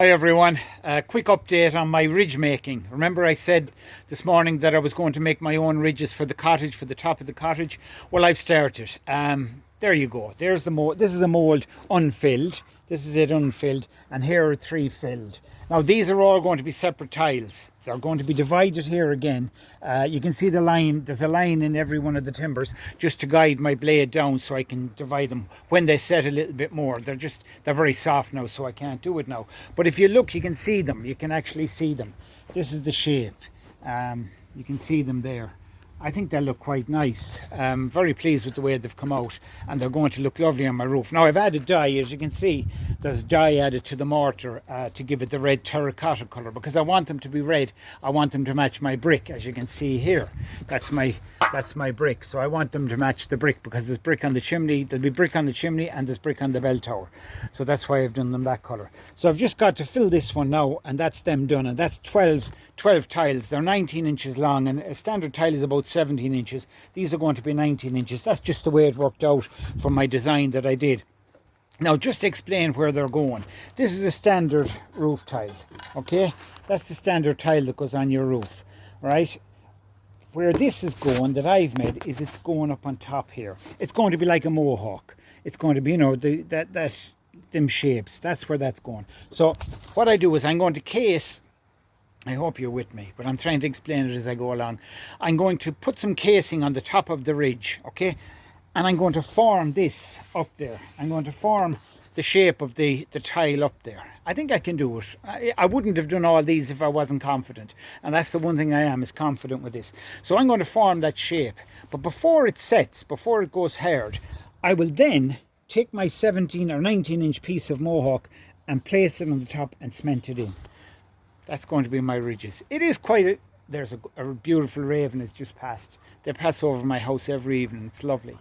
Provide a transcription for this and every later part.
Hi everyone, a quick update on my ridge making. Remember I said this morning that I was going to make my own ridges for the cottage, for the top of the cottage? Well, I've started. There you go. There's the mold. This is a mold unfilled. This is it unfilled, and here are three filled. Now these are all going to be separate tiles. They're going to be divided here again. You can see the line. There's a line in every one of the timbers just to guide my blade down so I can divide them when they set a little bit more. They're very soft now, so I can't do it now. But if you look, you can see them. You can actually see them. This is the shape. You can see them there. I think they look quite nice. Very pleased with the way they've come out, and they're going to look lovely on my roof. Now I've added dye, as you can see. There's dye added to the mortar to give it the red terracotta colour, because I want them to be red. I want them to match my brick, as you can see here. That's my brick. So I want them to match the brick, because there's brick on the chimney. There'll be brick on the chimney and there's brick on the bell tower. So that's why I've done them that colour. So I've just got to fill this one now, and that's them done. And that's 12 tiles. They're 19 inches long, and a standard tile is about 17 inches. These are going to be 19 inches. That's just the way it worked out for my design that I did. Now, just to explain where they're going. This is a standard roof tile, okay? That's the standard tile that goes on your roof, right? Where this is going, that I've made, is it's going up on top here. It's going to be like a mohawk. It's going to be, them shapes. That's where that's going. So what I do is I'm going to case. I hope you're with me, but I'm trying to explain it as I go along. I'm going to put some casing on the top of the ridge, okay? And I'm going to form this up there. I'm going to form the shape of the tile up there. I think I can do it. I wouldn't have done all these if I wasn't confident. And that's the one thing I am, is confident with this. So I'm going to form that shape. But before it sets, before it goes hard, I will then take my 17 or 19 inch piece of mohawk and place it on the top and cement it in. That's going to be my ridges. It is quite there's a beautiful raven has just passed. They pass over my house every evening. It's lovely.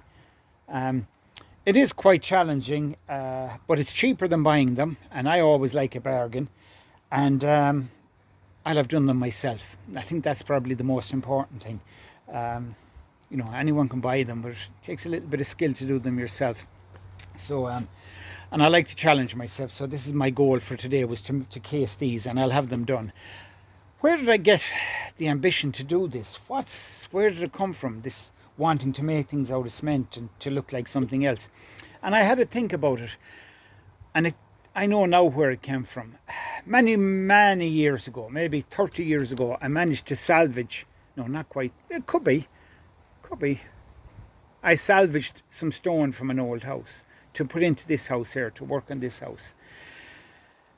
It is quite challenging, but it's cheaper than buying them, and I always like a bargain. And I'll have done them myself. I think that's probably the most important thing. Anyone can buy them, but it takes a little bit of skill to do them yourself. So, and I like to challenge myself. So this is my goal for today, was to case these, and I'll have them done. Where did I get the ambition to do this? Where did it come from? This wanting to make things out of cement and to look like something else. And I had to think about it, and I know now where it came from. Many years ago, maybe 30 years ago, I managed to salvage, no, not quite, it could be, I salvaged some stone from an old house to put into this house here, to work on this house.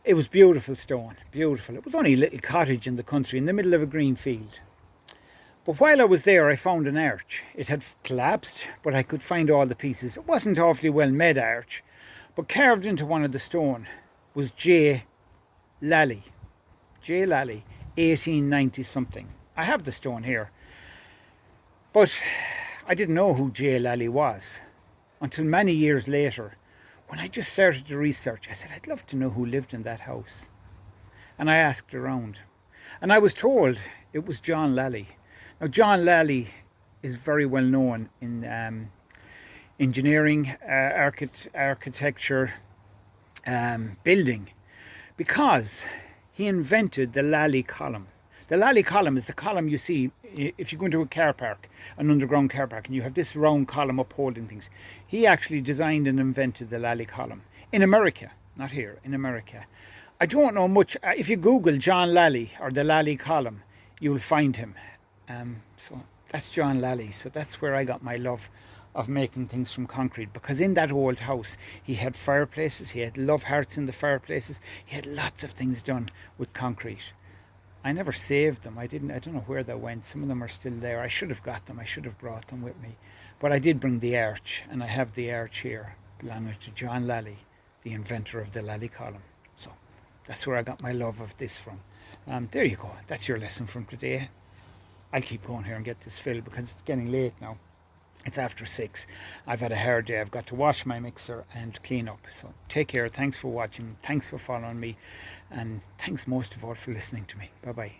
It was beautiful stone, beautiful. It was only a little cottage in the country in the middle of a green field. But while I was there, I found an arch. It had collapsed, but I could find all the pieces. It wasn't awfully well made arch, but carved into one of the stone was J. Lally. J. Lally, 1890 something. I have the stone here. But I didn't know who J. Lally was until many years later, when I just started to research. I said, I'd love to know who lived in that house. And I asked around. And I was told it was John Lally. Now, John Lally is very well known in engineering, architecture, building, because he invented the Lally column. The Lally column is the column you see if you go into a car park, an underground car park, and you have this round column upholding things. He actually designed and invented the Lally column in America, not here, in America. I don't know much. If you Google John Lally or the Lally column, you'll find him. So that's John Lally. So that's where I got my love of making things from concrete, because in that old house he had fireplaces, he had love hearts in the fireplaces, he had lots of things done with concrete. I never saved them. I don't know where they went. Some of them are still there. I should have got them. I should have brought them with me. But I did bring the arch, and I have the arch here belonging to John Lally, the inventor of the Lally column. So that's where I got my love of this from. There you go. That's your lesson from today. I'll keep going here and get this filled, because it's getting late now. It's after 6. I've had a hard day. I've got to wash my mixer and clean up. So take care. Thanks for watching. Thanks for following me. And thanks most of all for listening to me. Bye-bye.